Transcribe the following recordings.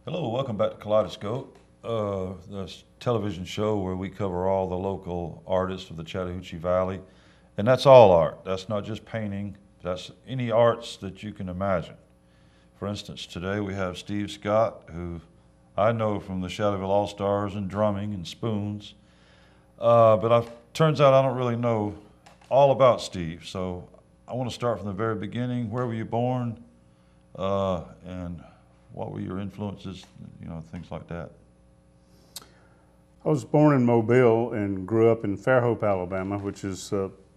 Hello, welcome back to Kaleidoscope, the television show where we cover all the local artists of the Chattahoochee Valley. And that's all art. That's not just painting, that's any arts that you can imagine. For instance, today we have Steve Scott, who I know from the Shadowville All-Stars and drumming and spoons. But turns out I don't really know all about Steve. So I want to start from the very beginning. Where were you born? And what were your influences, things like that? I was born in Mobile and grew up in Fairhope, Alabama, which is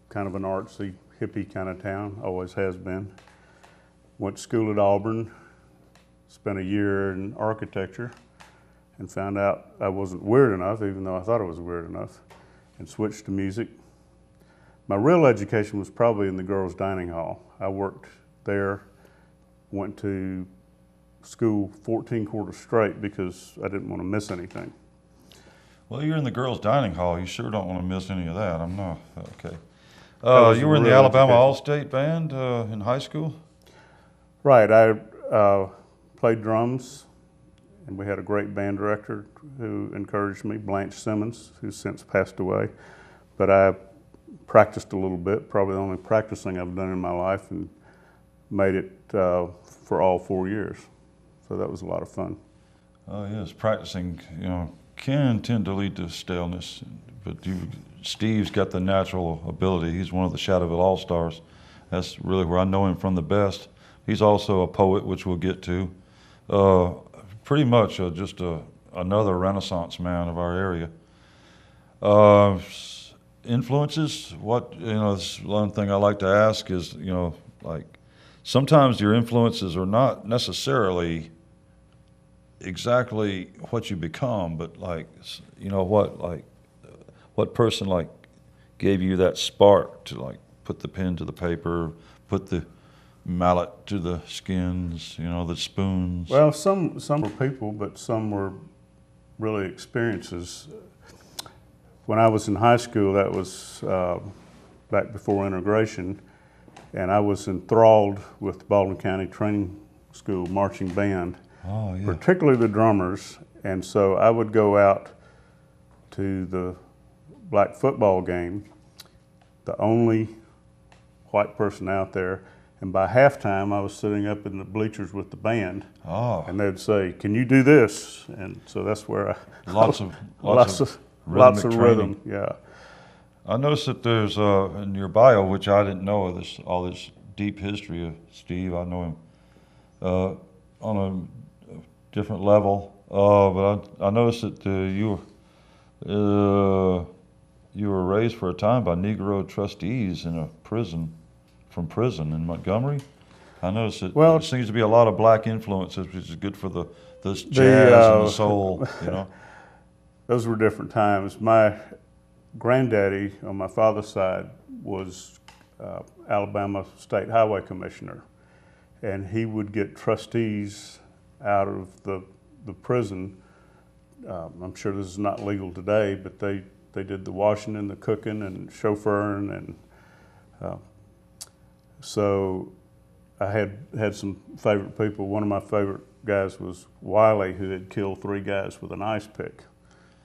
kind of an artsy, hippie kind of town, always has been. Went to school at Auburn, spent a year in architecture, and found out I wasn't weird enough, even though I thought I was weird enough, and switched to music. My real education was probably in the girls' dining hall. I worked there, went to school 14 quarters straight because I didn't want to miss anything. Well, you're in the girls' dining hall. You sure don't want to miss any of that. I'm not. Okay. You were in the real Alabama education. All-State Band in high school? Right. I played drums, and we had a great band director who encouraged me, Blanche Simmons, who's since passed away. But I practiced a little bit, probably the only practicing I've done in my life, and made it for all 4 years. So that was a lot of fun. Oh, yes. Practicing, can tend to lead to staleness. But Steve's got the natural ability. He's one of the Shadowville All-Stars. That's really where I know him from the best. He's also a poet, which we'll get to. Pretty much just another Renaissance man of our area. Influences, this one thing I like to ask is, sometimes your influences are not necessarily exactly what you become, but what person gave you that spark to put the pen to the paper, put the mallet to the skins, the spoons. Well, some were people, but some were really experiences. When I was in high school, that was back before integration, and I was enthralled with the Baldwin County Training School marching band. Oh, yeah. Particularly the drummers, and so I would go out to the black football game, the only white person out there, and by halftime I was sitting up in the bleachers with the band, and they'd say, "Can you do this?" And so that's where lots of rhythm, yeah. I noticed that there's in your bio, which I didn't know, all this deep history of Steve. I know him on a different level, but I noticed that you were raised for a time by Negro trustees in a prison in Montgomery. I noticed that there seems to be a lot of black influences, which is good for the jazz and the soul. Those were different times. My granddaddy on my father's side was Alabama State Highway Commissioner, and he would get trustees out of the prison. I'm sure this is not legal today, but they did the washing and the cooking and chauffeuring, and so I had some favorite people. One of my favorite guys was Wiley, who had killed 3 guys with an ice pick.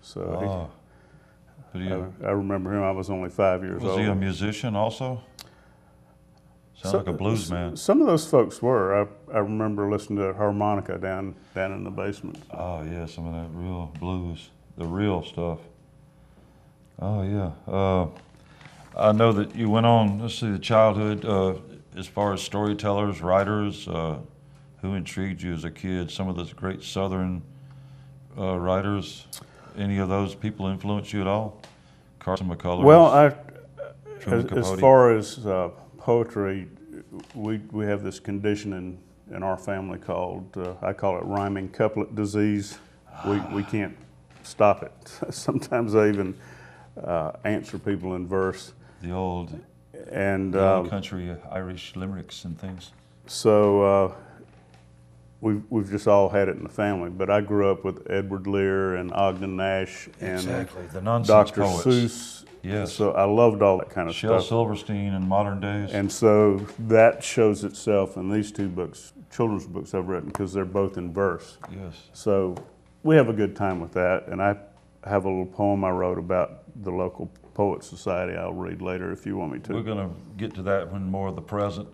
So I remember him. I was only 5 years old. Was he a musician also? Sounds like a blues man. Some of those folks were. I remember listening to harmonica down in the basement. Oh yeah, some of that real blues, the real stuff. Oh yeah. I know that you went on, let's see, the childhood, as far as storytellers, writers, who intrigued you as a kid? Some of those great Southern writers. Any of those people influence you at all? Carson McCullers? Well, as far as poetry, we have this condition in our family called, I call it rhyming couplet disease. We can't stop it. Sometimes I even answer people in verse. The old country Irish limericks and things. So we've just all had it in the family. But I grew up with Edward Lear and Ogden Nash and the nonsense Dr. poets. Seuss. Yes. So I loved all that kind of Shel stuff. Silverstein in modern days. And so that shows itself in these 2 books, children's books I've written because they're both in verse. Yes. So we have a good time with that. And I have a little poem I wrote about the local poet society I'll read later if you want me to. We're going to get to that when more of the present.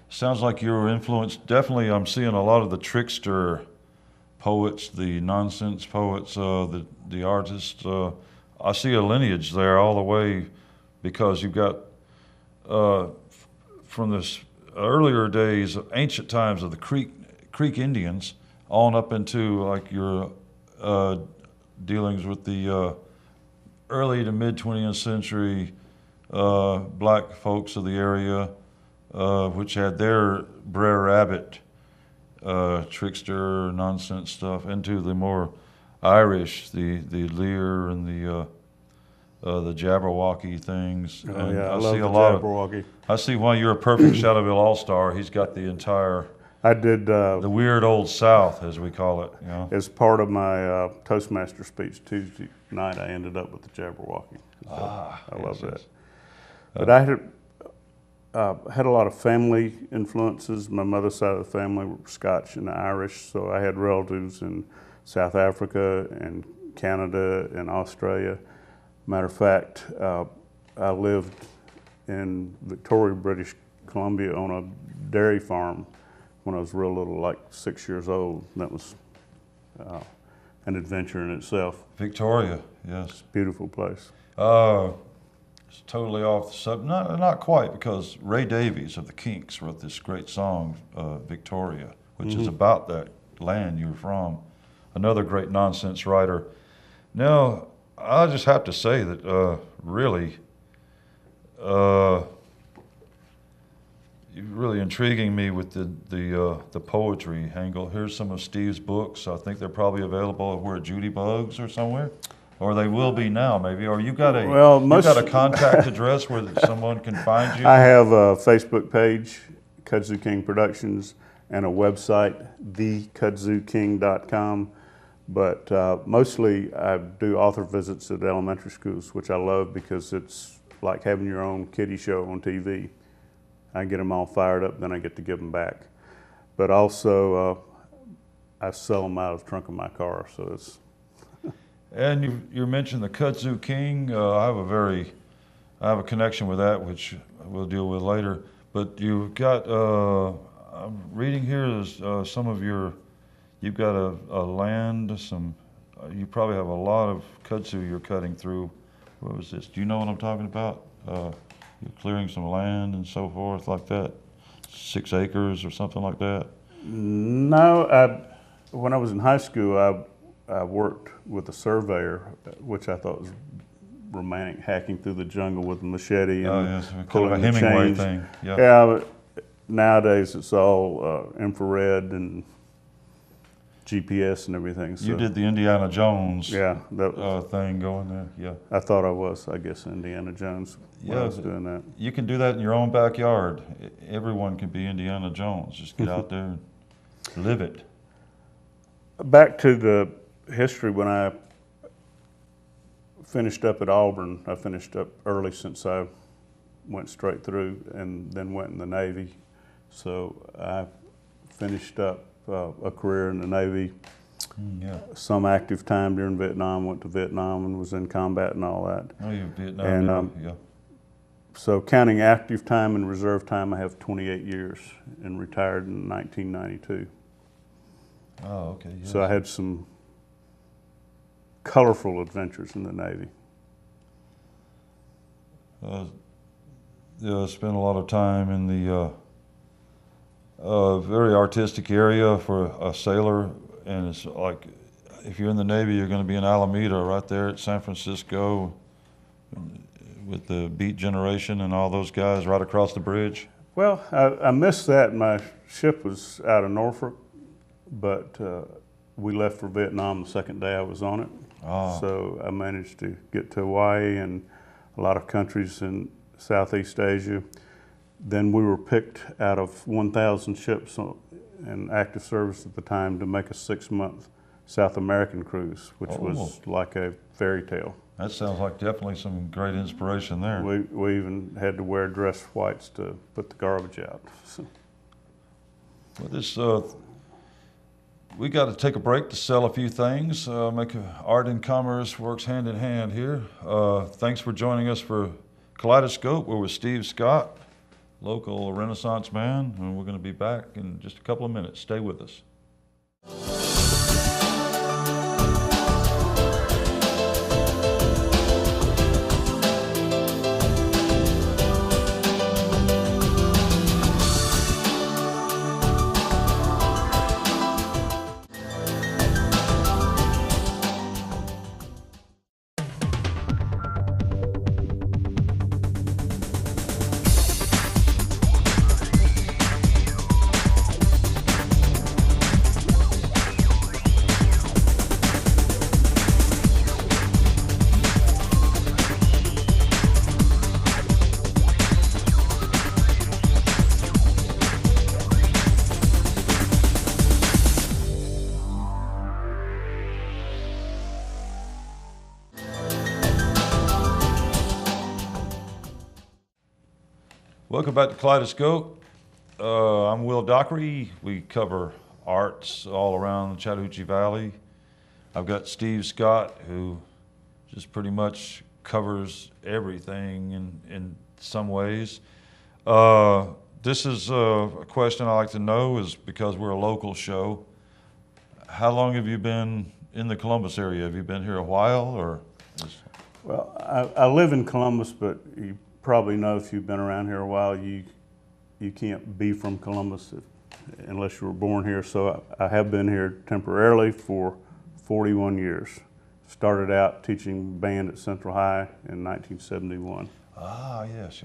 Sounds like you're influenced. Definitely, I'm seeing a lot of the trickster poets, the nonsense poets, the artists. I see a lineage there all the way because you've got from this earlier days, ancient times of the Creek Indians, on up into like your dealings with the early to mid 20th century black folks of the area, which had their Brer Rabbit trickster nonsense stuff, into the more Irish, the Lear and the Jabberwocky things. Oh, And yeah, I love see the a lot Jabberwocky. I see why you're a perfect Shadowville All-Star. He's got the entire, I did, the weird old South, as we call it, you know. as part of my Toastmaster speech Tuesday night, I ended up with the Jabberwocky. So I love that. yes. But I had a lot of family influences. My mother's side of the family were Scotch and Irish, so I had relatives in South Africa and Canada and Australia. Matter of fact, I lived in Victoria, British Columbia on a dairy farm when I was real little, like 6 years old. That was an adventure in itself. Victoria, yes. Beautiful place. It's totally off the subject. Not quite, because Ray Davies of the Kinks wrote this great song, Victoria, which is about that land you're from. Another great nonsense writer. Now, I just have to say that really, you're really intriguing me with the poetry angle. Here's some of Steve's books. I think they're probably available at Judy Bugs or somewhere, or they will be now maybe. Or you got a contact address where someone can find you. I have a Facebook page, Kudzu King Productions, and a website, thekudzuking.com. But mostly I do author visits at elementary schools, which I love because it's like having your own kiddie show on TV. I get them all fired up, then I get to give them back. But also I sell them out of the trunk of my car, so it's... And you mentioned the Kudzu King. I have a connection with that, which we'll deal with later. But you've got, I'm reading here is some of you've got a land, you probably have a lot of kudzu you're cutting through. What was this? Do you know what I'm talking about? You're clearing some land and so forth like that? 6 acres or something like that? No, when I was in high school, I worked with a surveyor, which I thought was romantic, hacking through the jungle with a machete and yes, kind pulling of a the Hemingway chains. thing. Yeah. Yeah, but nowadays it's all infrared and GPS and everything. So, You did the Indiana Jones yeah, that thing going there. Yeah. I thought I guess, Indiana Jones when I was Yeah, doing that. You can do that in your own backyard. Everyone can be Indiana Jones. Just get out there and live it. Back to the history, when I finished up at Auburn, I finished up early since I went straight through and then went in the Navy. So I finished up a career in the Navy, Yeah. some active time during Vietnam, went to Vietnam and was in combat and all that. Oh, you're Vietnam. And, yeah. So counting active time and reserve time, I have 28 years and retired in 1992. Oh, okay. Yes. So I had some colorful adventures in the Navy. Yeah, I spent a lot of time in the very artistic area for a sailor, and it's like if you're in the Navy, you're going to be in Alameda, right there at San Francisco, with the Beat Generation and all those guys right across the bridge. Well, I missed that. My ship was out of Norfolk, but we left for Vietnam the second day I was on it. Ah. So I managed to get to Hawaii and a lot of countries in Southeast Asia. Then we were picked out of 1,000 ships in active service at the time to make a 6-month South American cruise, which was like a fairy tale. That sounds like definitely some great inspiration there. We even had to wear dress whites to put the garbage out. So. Well, we got to take a break to sell a few things. Art and commerce works hand in hand here. Thanks for joining us for Kaleidoscope. We're with Steve Scott, local Renaissance man, and we're going to be back in just a couple of minutes. Stay with us. Welcome back to Kaleidoscope. I'm Will Dockery. We cover arts all around the Chattahoochee Valley. I've got Steve Scott, who just pretty much covers everything in some ways. This is a question I like to know, is because we're a local show. How long have you been in the Columbus area? Have you been here a while, or? Well, I live in Columbus, but you probably know, if you've been around here a while, you can't be from Columbus unless you were born here. So I have been here temporarily for 41 years. Started out teaching band at Central High in 1971. Ah, yes.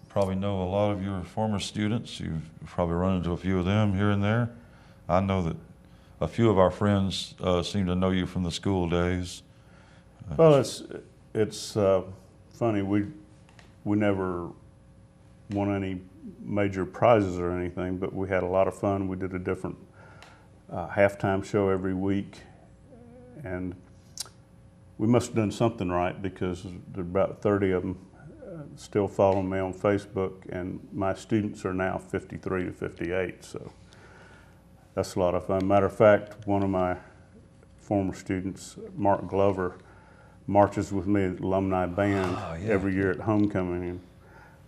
Probably know a lot of your former students. You've probably run into a few of them here and there. I know that a few of our friends seem to know you from the school days. Well, it's funny. We never won any major prizes or anything, but we had a lot of fun. We did a different halftime show every week, and we must have done something right, because there are about 30 of them still following me on Facebook, and my students are now 53 to 58, so that's a lot of fun. Matter of fact, one of my former students, Mark Glover, marches with me at the alumni band every year at homecoming, and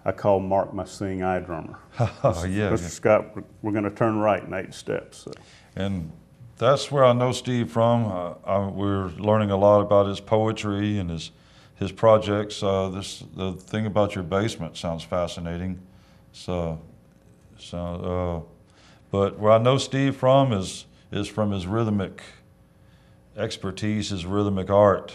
I call Mark my seeing eye drummer. Mr. Scott, we're going to turn right in 8 steps. So. And that's where I know Steve from. We're learning a lot about his poetry and his projects. The thing about your basement sounds fascinating. But where I know Steve from is from his rhythmic expertise, his rhythmic art.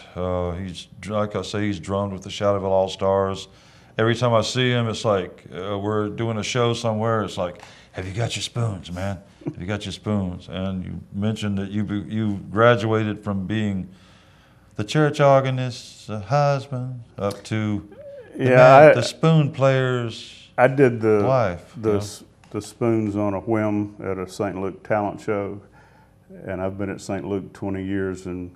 He's, like I say, he's drummed with the Shadowville All-Stars. Every time I see him, it's like we're doing a show somewhere. It's like, have you got your spoons, man? Have you got your spoons? And you mentioned that you graduated from being the church organist's husband up to the spoon player's I did the wife. The spoons on a whim at a St. Luke talent show. And I've been at St. Luke 20 years, and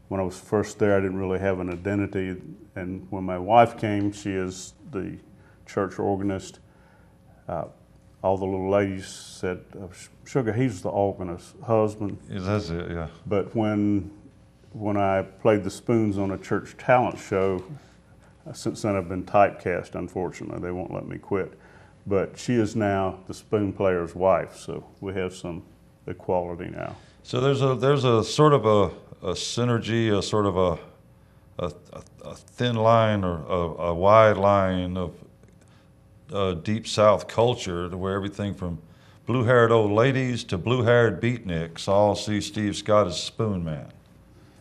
when I was first there, I didn't really have an identity. And when my wife came, she is the church organist. All the little ladies said, "Sugar, he's the organist's husband." Yeah, that's it, yeah. But when I played the spoons on a church talent show, since then I've been typecast, unfortunately. They won't let me quit. But she is now the spoon player's wife, so we have some equality now. So there's a sort of a synergy, a sort of a thin line or a wide line of deep South culture, to where everything from blue-haired old ladies to blue-haired beatniks all see Steve Scott as Spoon Man.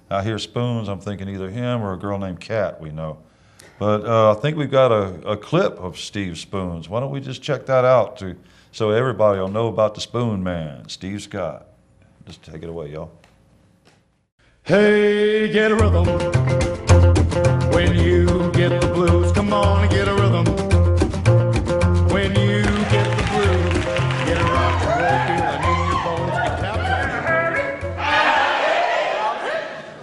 I hear spoons, I'm thinking either him or a girl named Kat we know. But I think we've got a clip of Steve's spoons. Why don't we just check that out so everybody will know about the Spoon Man, Steve Scott. Just take it away, y'all. Hey, get a rhythm. When you get the blues, come on and get a rhythm. When you get the blues, get a rock and roll feeling in your bones. Get tapped.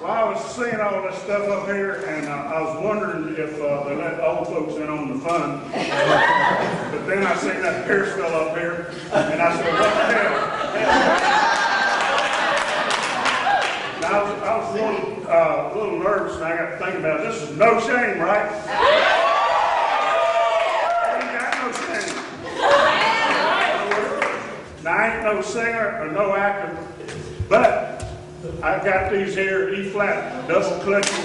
Well, I was seeing all this stuff up here, and I was wondering if they let old folks in on the fun. But But then I seen that Pierce fell up here, and I said, what the hell? And I was a little nervous, and I got to think about it. This is no shame, right? Ain't got no shame. Now, I ain't no singer or no actor, but I've got these here E flat double collection.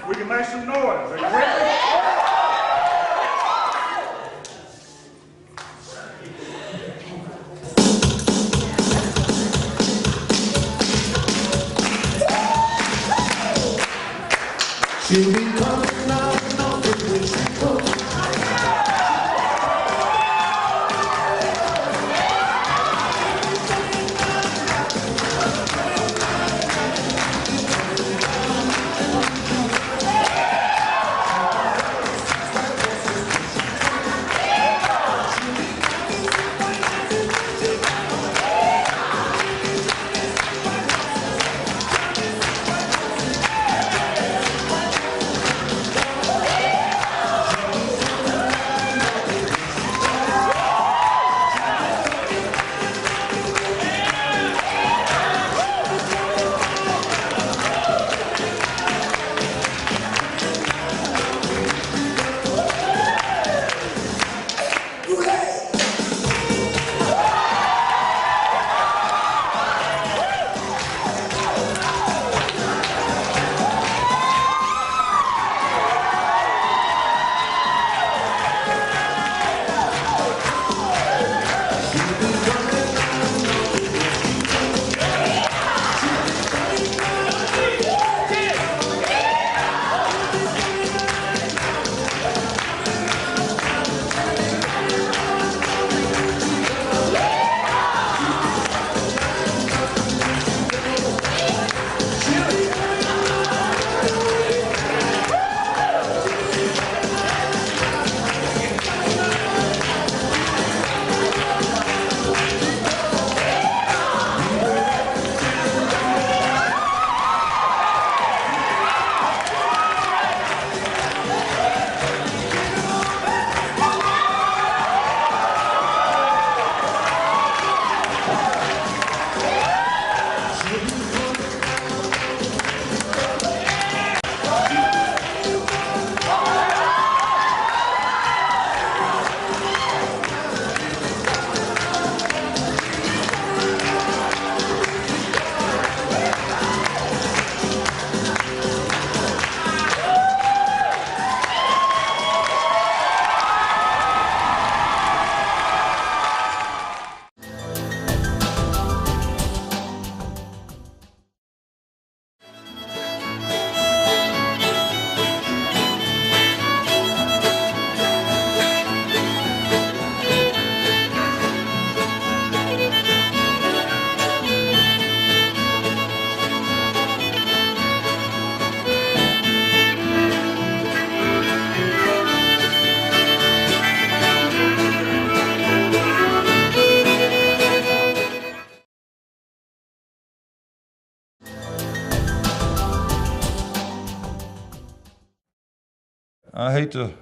We can make some noise. Are you ready? She'll be coming out and on the way she goes.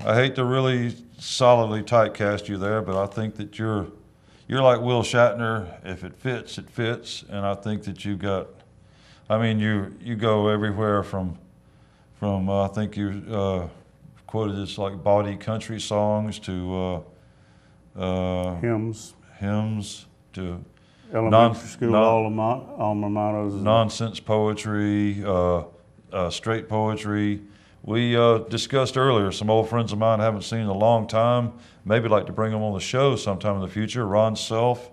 I hate to really solidly typecast you there, but I think that you're like Will Shatner. If it fits, it fits. And I think that you got, I mean, you go everywhere from I think you quoted this like bawdy country songs to Hymns, to elementary school alma maters. nonsense poetry, straight poetry. We discussed earlier, some old friends of mine I haven't seen in a long time. Maybe like to bring them on the show sometime in the future. Ron Self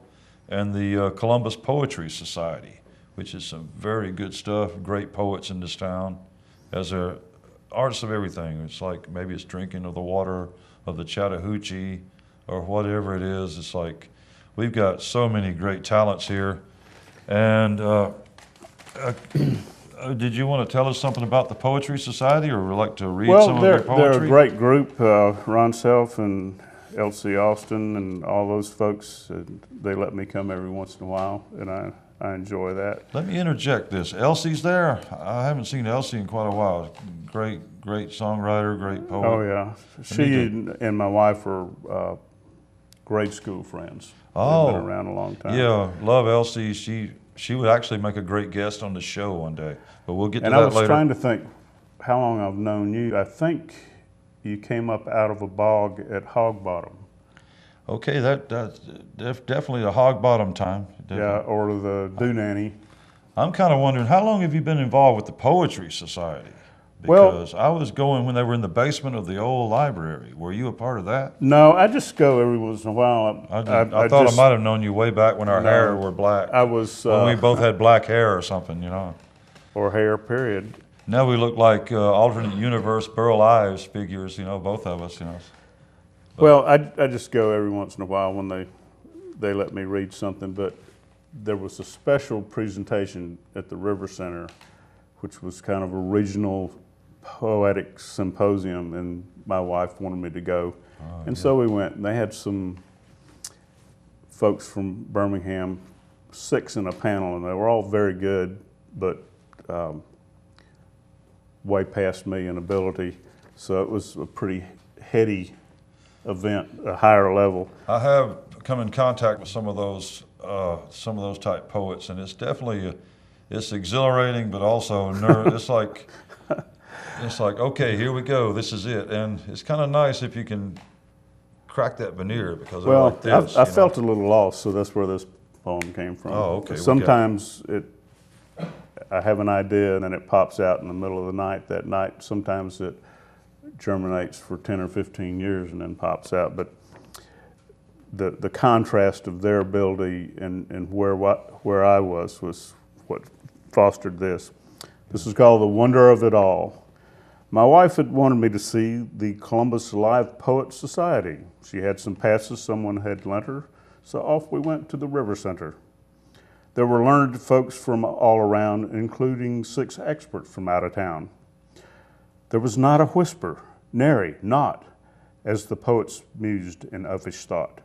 and the Columbus Poetry Society, which is some very good stuff. Great poets in this town. As they're artists of everything. It's like maybe it's drinking of the water of the Chattahoochee or whatever it is. It's like we've got so many great talents here. And did you want to tell us something about the Poetry Society, or would like to read some of your poetry? Well, they're a great group. Ron Self and Elsie Austin and all those folks. They let me come every once in a while, and I enjoy that. Let me interject this. Elsie's there. I haven't seen Elsie in quite a while. Great songwriter, great poet. Oh, yeah. She and my wife are grade school friends. Oh, They've been around a long time. Yeah, love Elsie. She would actually make a great guest on the show one day. But we'll get to And that I was later. trying to think how long I've known you. I think you came up out of a bog at Hog Bottom. Okay, that's definitely a hog bottom time. Yeah, Definitely. or the Doonanny. I'm kind of wondering, how long have you been involved with the Poetry Society? Well- Because I was going when they were in the basement of the old library. Were you a part of that? No, I just go every once in a while. I thought I might have known you way back when our No. hair were black. I was, when we both had black hair or something, you know. or hair, period. Now we look like alternate universe Burl Ives figures, you know, both of us, you know. Well, I just go every once in a while when they let me read something, but there was a special presentation at the River Center, which was kind of a regional poetic symposium, and my wife wanted me to go. And so we went, and they had some folks from Birmingham, 6 in a panel, and they were all very good, but way past me in ability. So it was a pretty heady event, a higher level. I have come in contact with some of those type poets, and it's definitely it's exhilarating, but also it's like okay, here we go, this is it, and it's kind of nice if you can crack that veneer because they're Well, like this. I felt a little lost, so that's where this poem came from. Oh, okay, we got it. Sometimes I have an idea and then it pops out in the middle of the night that night. Sometimes it germinates for 10 or 15 years and then pops out. But the contrast of their ability and where I was what fostered this. This is called The Wonder of It All. My wife had wanted me to see the Columbus Live Poet Society. She had some passes someone had lent her, so off we went to the River Center. There were learned folks from all around, including 6 experts from out of town. There was not a whisper, nary, not, as the poets mused in uffish thought.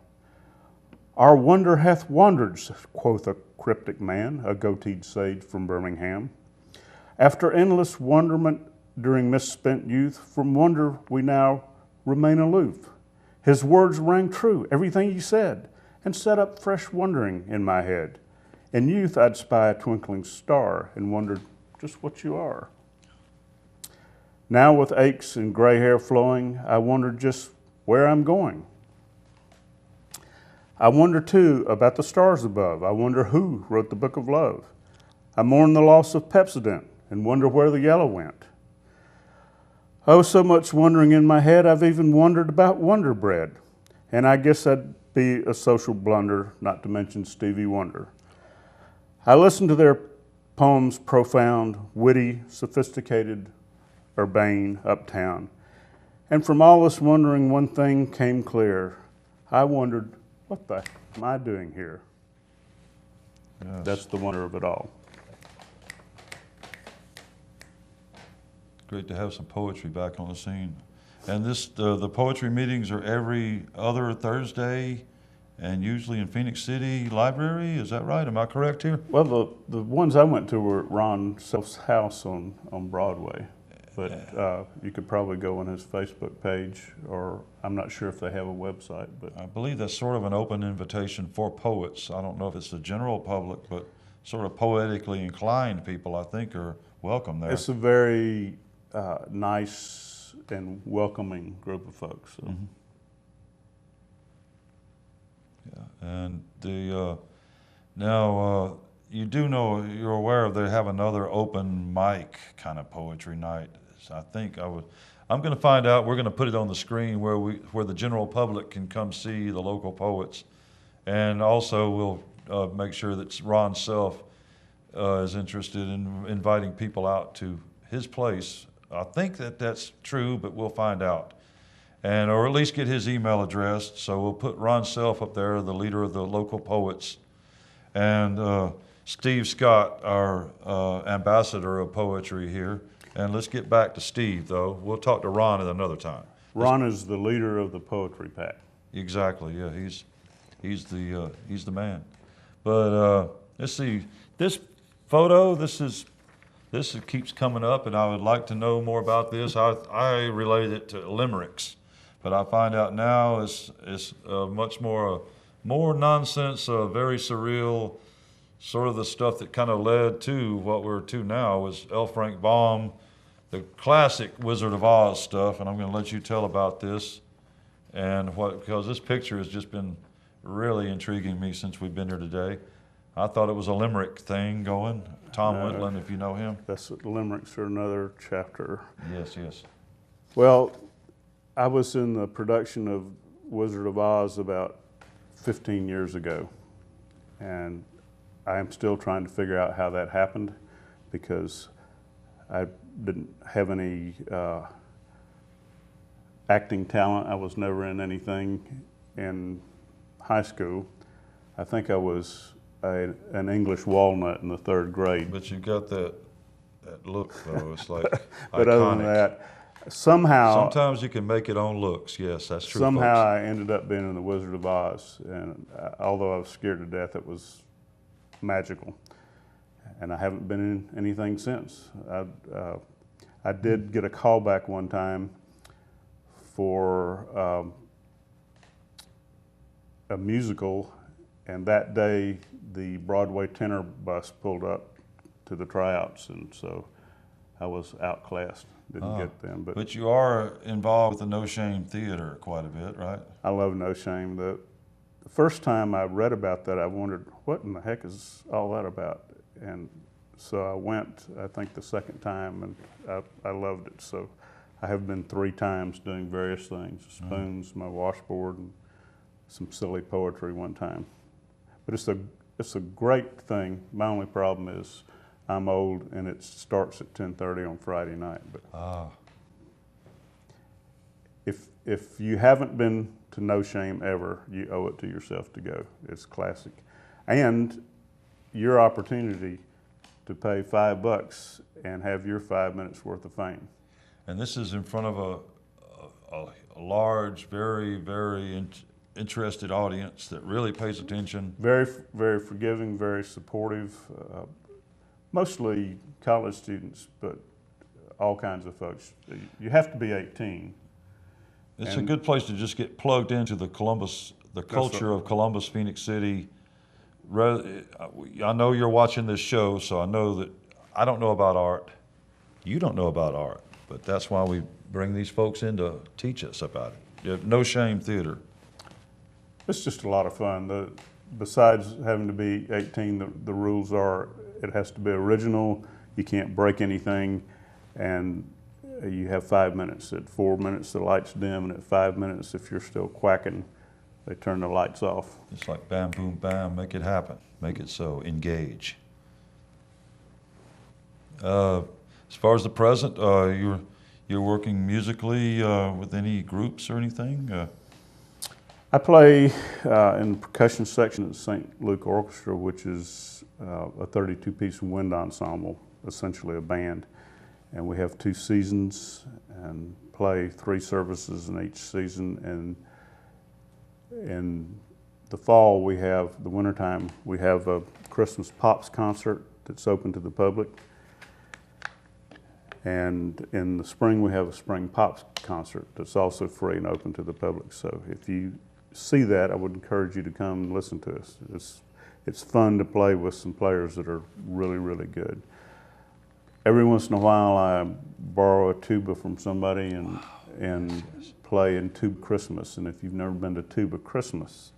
Our wonder hath wandered, quoth a cryptic man, a goateed sage from Birmingham. After endless wonderment during misspent youth, from wonder we now remain aloof. His words rang true, everything he said, and set up fresh wondering in my head. In youth I'd spy a twinkling star and wondered just what you are. Now with aches and gray hair flowing, I wonder just where I'm going. I wonder too about the stars above. I wonder who wrote the book of love. I mourn the loss of Pepsodent and wonder where the yellow went. Oh, so much wondering in my head, I've even wondered about Wonder Bread. And I guess that'd be a social blunder, not to mention Stevie Wonder. I listened to their poems, profound, witty, sophisticated, urbane, uptown. And from all this wondering, one thing came clear. I wondered, what the heck am I doing here? Yes. That's the wonder of it all. Great to have some poetry back on the scene. And the poetry meetings are every other Thursday and usually in Phoenix City Library. Is that right? Am I correct here? Well, the ones I went to were at Ron Self's house on Broadway. But you could probably go on his Facebook page, or I'm not sure if they have a website. But I believe that's sort of an open invitation for poets. I don't know if it's the general public, but sort of poetically inclined people, I think, are welcome there. it's a very nice and welcoming group of folks. So. Mm-hmm. Yeah, and now you do know, you're aware they have another open mic kind of poetry night. So I think I'm going to find out. We're going to put it on the screen where the general public can come see the local poets, and also we'll make sure that Ron Self is interested in inviting people out to his place. I think that's true, but we'll find out. Or at least get his email address. So we'll put Ron Self up there, the leader of the local poets, and Steve Scott, our ambassador of poetry here. And let's get back to Steve, though. We'll talk to Ron at another time. Ron is the leader of the poetry pack. Exactly. Yeah, he's the man. But Let's see, this photo, this keeps coming up, and I would like to know more about this. I relate it to limericks, but I find out now it's much more nonsense, very surreal, sort of the stuff that kind of led to what we're to now was L. Frank Baum, the classic Wizard of Oz stuff, and I'm going to let you tell about this and because this picture has just been really intriguing me since we've been here today. I thought it was a limerick thing going. Tom Whitland, if you know him. That's limericks are another chapter. Yes, yes. Well, I was in the production of Wizard of Oz about 15 years ago, and I am still trying to figure out how that happened because I didn't have any acting talent. I was never in anything in high school. I think I was an English walnut in the 3rd grade. But you got that look, though. It's like But iconic. other than that, somehow, Sometimes you can make it on looks. Yes, that's true, somehow folks. I ended up being in the Wizard of Oz, and although I was scared to death, it was magical. And I haven't been in anything since. I did get a call back one time for a musical, and that day the Broadway tenor bus pulled up to the tryouts, and so I was outclassed. Didn't get them, But you are involved with the No Shame Theater quite a bit, right? I love No Shame. The first time I read about that, I wondered, what in the heck is all that about? And so I went, I think the second time, and I loved it. So I have been 3 times doing various things, spoons, my washboard, and some silly poetry one time. But it's a great thing. My only problem is I'm old and it starts at 10:30 on Friday night. But if you haven't been to No Shame ever, you owe it to yourself to go. It's classic. And your opportunity to pay $5 and have your 5 minutes worth of fame. And this is in front of a large, very, very interested audience that really pays attention. Very, very forgiving, very supportive. Mostly college students, but all kinds of folks. You have to be 18. It's a good place to just get plugged into the culture of Columbus, Phoenix City. I know you're watching this show, so I know that I don't know about art. You don't know about art, but that's why we bring these folks in to teach us about it. No Shame Theater. It's just a lot of fun. Besides having to be 18, the rules are it has to be original, you can't break anything, and you have 5 minutes. At 4 minutes, the lights dim, and at 5 minutes, if you're still quacking, they turn the lights off. It's like bam, boom, bam, make it happen. Make it so, engage. As far as the present, you're working musically with any groups or anything? I play in the percussion section of the St. Luke Orchestra, which is a 32-piece wind ensemble, essentially a band. And we have 2 seasons and play 3 services in each season. And in the fall, the wintertime, we have a Christmas Pops concert that's open to the public. And in the spring, we have a Spring Pops concert that's also free and open to the public. So if you see that, I would encourage you to come and listen to us. It's fun to play with some players that are really, really good. Every once in a while, I borrow a tuba from somebody and play in Tuba Christmas. And if you've never been to Tuba Christmas,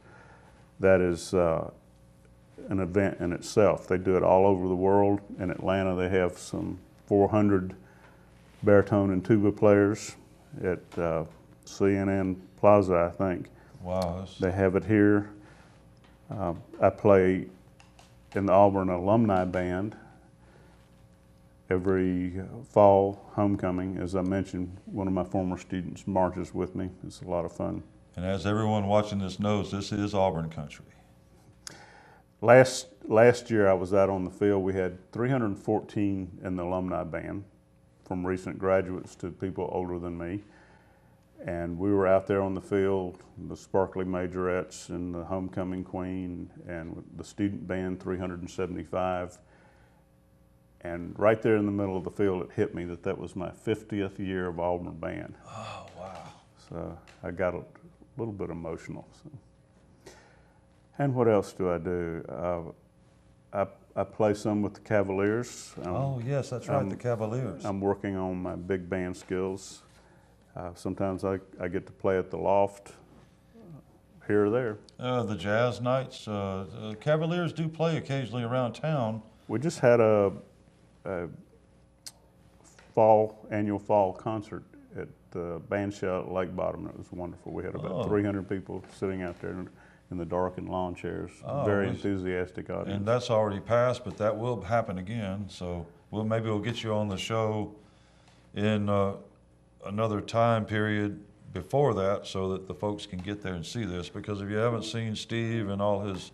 that is an event in itself. They do it all over the world. In Atlanta, they have some 400 baritone and tuba players at CNN Plaza, I think. Wow. They have it here. I play in the Auburn Alumni Band every fall homecoming. As I mentioned, one of my former students marches with me. It's a lot of fun. And as everyone watching this knows, this is Auburn country. Last year I was out on the field. We had 314 in the alumni band, from recent graduates to people older than me. And we were out there on the field, the Sparkly Majorettes and the Homecoming Queen and the student band 375. And right there in the middle of the field, it hit me that that was my 50th year of Auburn band. Oh, wow. So I got a little bit emotional. So. And what else do I do? I play some with the Cavaliers. Oh, yes, that's right, the Cavaliers. I'm working on my big band skills. Sometimes I get to play at the loft, here or there. The jazz nights, Cavaliers do play occasionally around town. We just had a annual fall concert at the band shell at Lake Bottom. It was wonderful. We had about 300 people sitting out there in the darkened lawn chairs. Very enthusiastic audience. And that's already passed, but that will happen again. So maybe we'll get you on the show in another time period before that, so that the folks can get there and see this. Because if you haven't seen Steve and all his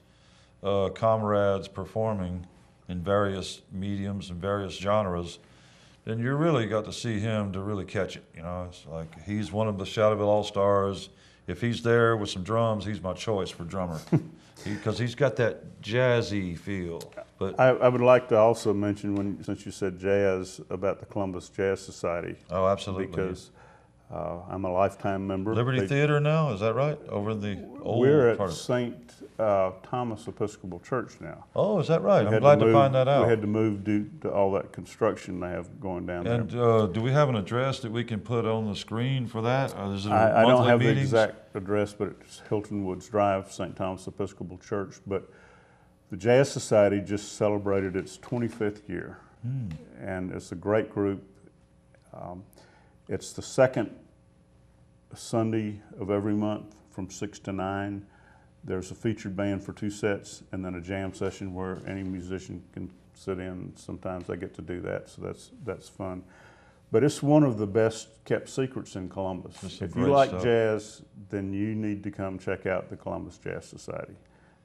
comrades performing in various mediums and various genres, then you really got to see him to really catch it. You know, it's like he's one of the Shadowville All-Stars. If he's there with some drums, he's my choice for drummer, because he's got that jazzy feel. But I would like to also mention, since you said jazz, about the Columbus Jazz Society. oh, absolutely. Because I'm a lifetime member. Liberty Theater now, is that right? Over in the old We're part at of St. Thomas Episcopal Church now. Oh, is that right? We I'm had glad to move- find that out. We had to move due to all that construction they have going down And there. do we have an address that we can put on the screen for that? Or is it I don't monthly have meetings? the exact address, but it's Hilton Woods Drive, St. Thomas Episcopal Church. But the Jazz Society just celebrated its 25th year, and it's a great group. It's the second Sunday of every month from 6 to 9. There's a featured band for 2 sets, and then a jam session where any musician can sit in. Sometimes I get to do that, so that's fun. But it's one of the best kept secrets in Columbus. There's some If you great like stuff. jazz, then you need to come check out the Columbus Jazz Society.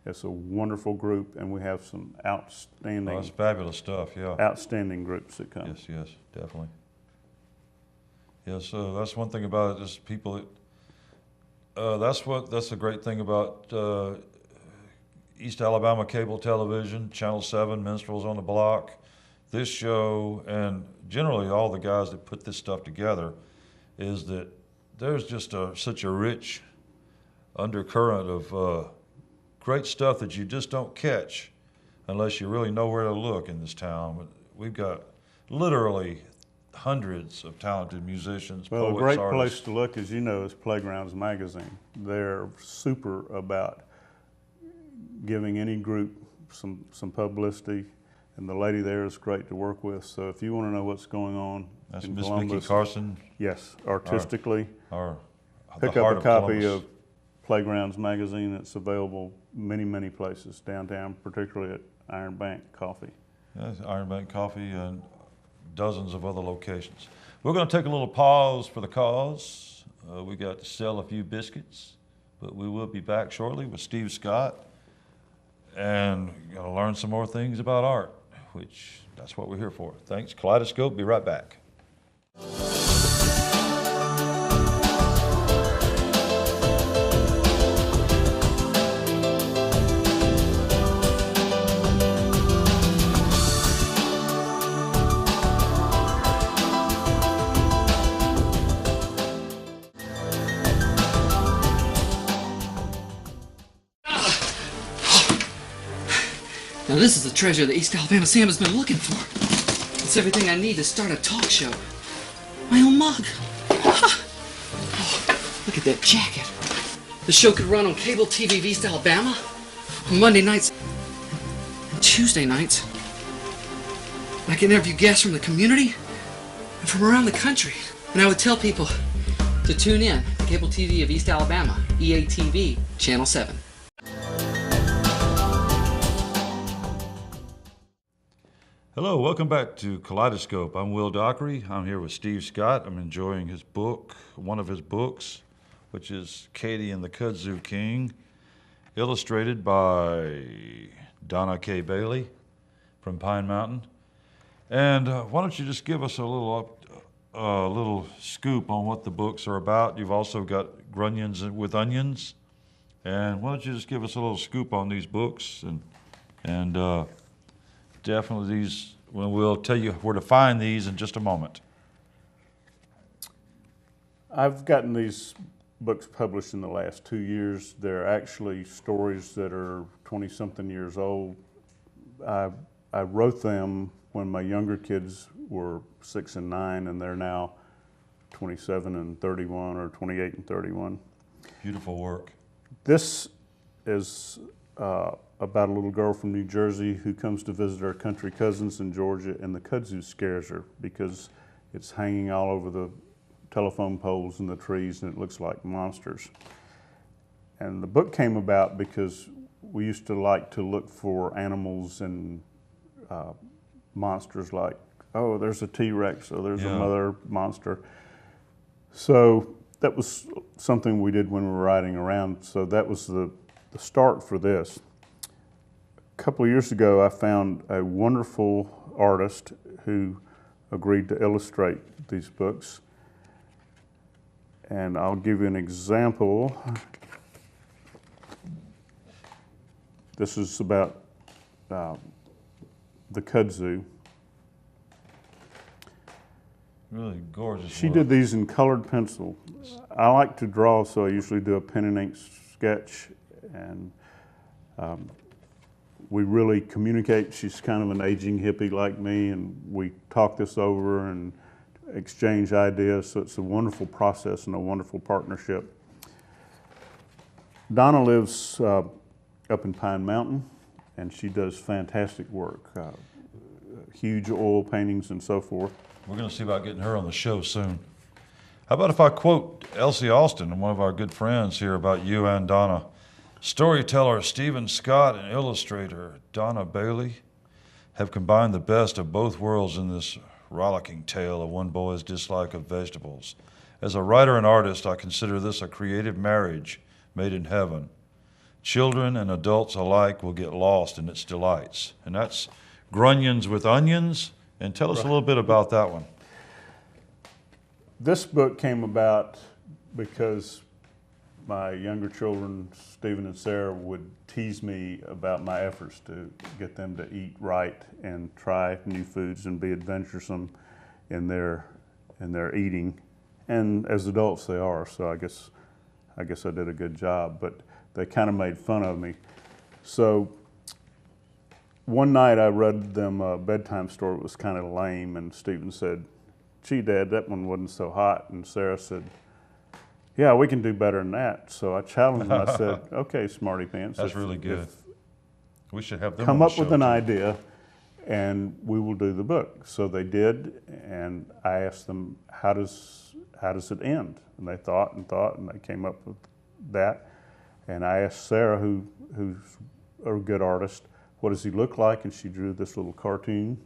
It's a wonderful group, and we have some Oh, outstanding, that's fabulous stuff, yeah. outstanding groups that come. Yes, definitely. Yes, so that's one thing about it, is people that, that's the great thing about East Alabama Cable Television, Channel 7, Minstrels on the Block, this show, and generally all the guys that put this stuff together, is that there's just such a rich undercurrent of great stuff that you just don't catch unless you really know where to look in this town. But we've got literally hundreds of talented musicians, Well, a poets, great artists. place to look, as you know, is Playgrounds Magazine. They're super about giving any group some publicity, and the lady there is great to work with. So if you want to know what's going on That's in Miss Columbus, Mickey Carson, yes, artistically, or pick the heart up a copy Columbus. of Playgrounds Magazine. It's available many places downtown, particularly at Iron Bank Coffee. Yes, Iron Bank Coffee and dozens of other locations. We're going to take a little pause for the cause. We got to sell a few biscuits, but we will be back shortly with Steve Scott, and going to learn some more things about art, which that's what we're here for. Thanks. Kaleidoscope, be right back. Now this is the treasure that East Alabama Sam has been looking for. It's everything I need to start a talk show. My own mug. Oh, look at that jacket. The show could run on cable TV of East Alabama on Monday nights and Tuesday nights. I can interview guests from the community and from around the country. And I would tell people to tune in to cable TV of East Alabama, EATV, Channel 7. Hello, welcome back to Kaleidoscope. I'm Will Dockery. I'm here with Steve Scott. I'm enjoying his book, one of his books, which is Katie and the Kudzu King, illustrated by Donna K. Bailey from Pine Mountain. And why don't you just give us a little a little scoop on what the books are about. You've also got Grunions with Onions. And why don't you just give us a little scoop on these books and definitely these, well, we'll tell you where to find these in just a moment. I've gotten these books published in the last 2 years. They're actually stories that are 20-something years old. I wrote them when my younger kids were 6 and 9, and they're now 27 and 31 or 28 and 31. Beautiful work. This is about a little girl from New Jersey who comes to visit her country cousins in Georgia, and the kudzu scares her because it's hanging all over the telephone poles and the trees, and it looks like monsters. And the book came about because we used to like to look for animals and monsters like, oh, there's a T-Rex, or there's a mother monster. So that was something we did when we were riding around. So that was the start for this. A couple of years ago, I found a wonderful artist who agreed to illustrate these books. And I'll give you an example. This is about the kudzu. Really gorgeous. She work. did these in colored pencil. I like to draw, so I usually do a pen and ink sketch, and we really communicate. She's kind of an aging hippie like me, and we talk this over and exchange ideas, so it's a wonderful process and a wonderful partnership. Donna lives up in Pine Mountain, and she does fantastic work, huge oil paintings and so forth. We're going to see about getting her on the show soon. How about if I quote Elsie Austin, one of our good friends here, about you and Donna? Storyteller Stephen Scott and illustrator Donna Bailey have combined the best of both worlds in this rollicking tale of one boy's dislike of vegetables. As a writer and artist, I consider this a creative marriage made in heaven. Children and adults alike will get lost in its delights. And that's Grunions with Onions. And tell us a little bit about that one. This book came about because my younger children, Stephen and Sarah, would tease me about my efforts to get them to eat right and try new foods and be adventuresome in their eating. And as adults they are, so I guess I did a good job, but they kind of made fun of me. So one night I read them a bedtime story that was kind of lame, and Stephen said, "Gee, Dad, that one wasn't so hot." And Sarah said, "Yeah, we can do better than that." So I challenged them. I said, "Okay, smarty pants. That's really good. We should have them Come on the up show with an too. idea, and we will do the book." So they did, and I asked them, how does it end? And they thought and thought, and they came up with that. And I asked Sarah, who's a good artist, what does he look like? And she drew this little cartoon.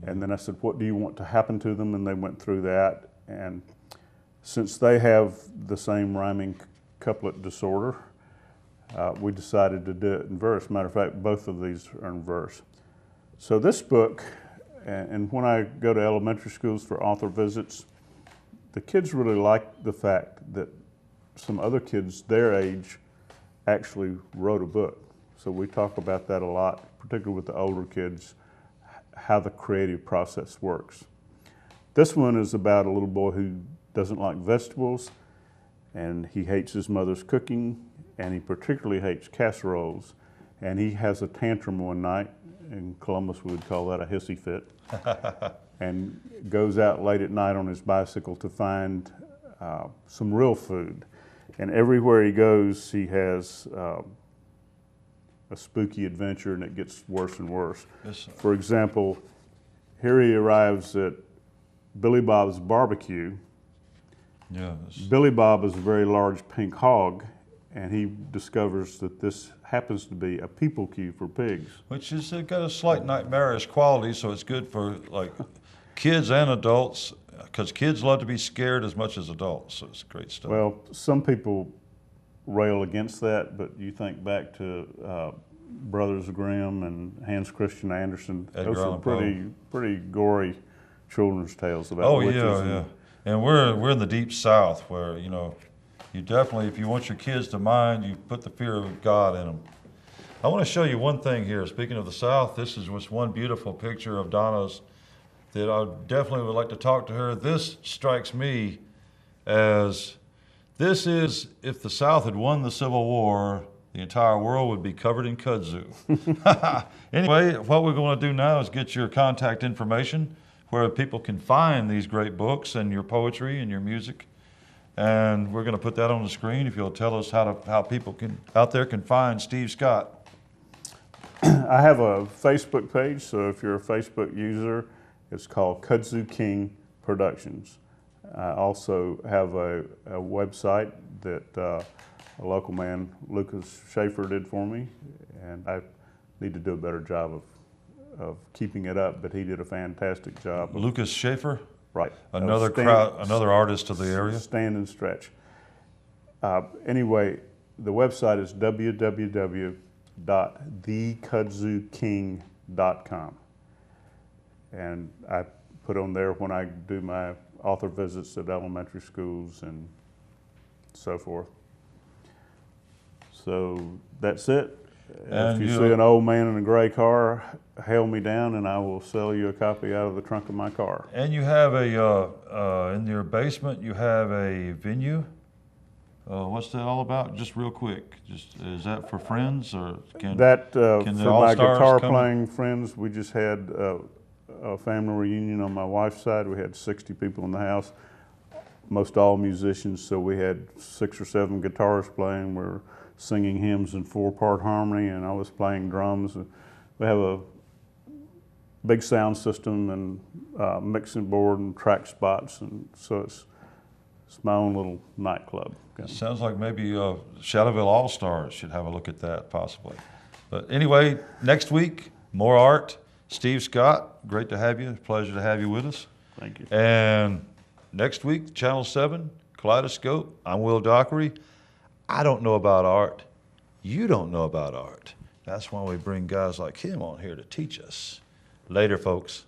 And then I said, what do you want to happen to them? And they went through that. And since they have the same rhyming couplet disorder, we decided to do it in verse. Matter of fact, both of these are in verse. So this book, and when I go to elementary schools for author visits, the kids really like the fact that some other kids their age actually wrote a book. So we talk about that a lot, particularly with the older kids, how the creative process works. This one is about a little boy who doesn't like vegetables, and he hates his mother's cooking, and he particularly hates casseroles. And he has a tantrum one night. In Columbus, we would call that a hissy fit. And goes out late at night on his bicycle to find some real food. And everywhere he goes, he has a spooky adventure, and it gets worse and worse. Yes, For example, here he arrives at Billy Bob's barbecue. yeah. Billy Bob is a very large pink hog, and he discovers that this happens to be a people queue for pigs. Which is got a slight nightmarish quality, so it's good for like kids and adults, because kids love to be scared as much as adults. So it's great stuff. Well, some people rail against that, but you think back to Brothers Grimm and Hans Christian Andersen. Edgar Those Allan are pretty gory children's tales about Oh, witches. yeah, and- yeah. And we're in the deep South where, you know, you definitely, if you want your kids to mind, you put the fear of God in them. I want to show you one thing here. Speaking of the South, this is just one beautiful picture of Donna's that I definitely would like to talk to her. This strikes me as, this is, if the South had won the Civil War, the entire world would be covered in kudzu. Anyway, what we're going to do now is get your contact information where people can find these great books and your poetry and your music. And we're going to put that on the screen if you'll tell us how people can out there can find Steve Scott. I have a Facebook page, so if you're a Facebook user, it's called Kudzu King Productions. I also have a website that a local man, Lucas Schaefer, did for me, and I need to do a better job of keeping it up, but he did a fantastic job. Lucas Schaefer, Right. another artist of the area. Stand and Stretch. Anyway, the website is www.thekudzuking.com. And I put on there when I do my author visits at elementary schools and so forth. So that's it. And if you you- see an old man in a gray car, hail me down and I will sell you a copy out of the trunk of my car. And you have in your basement, you have a venue. What's that all about? Just real quick. Is that for friends or can That, for can the my All-Stars guitar come? playing friends, we just had a family reunion on my wife's side. We had 60 people in the house, most all musicians, so we had 6 or 7 guitarists playing. We were singing hymns in 4-part harmony, and I was playing drums. We have a big sound system and mixing board and track spots, and so it's my own little nightclub. Sounds like maybe Shadowville All-Stars should have a look at that possibly. But anyway, next week, more art. Steve Scott, great to have you. Pleasure to have you with us. Thank you. And next week, Channel 7, Kaleidoscope. I'm Will Dockery. I don't know about art. You don't know about art. That's why we bring guys like him on here to teach us. Later, folks.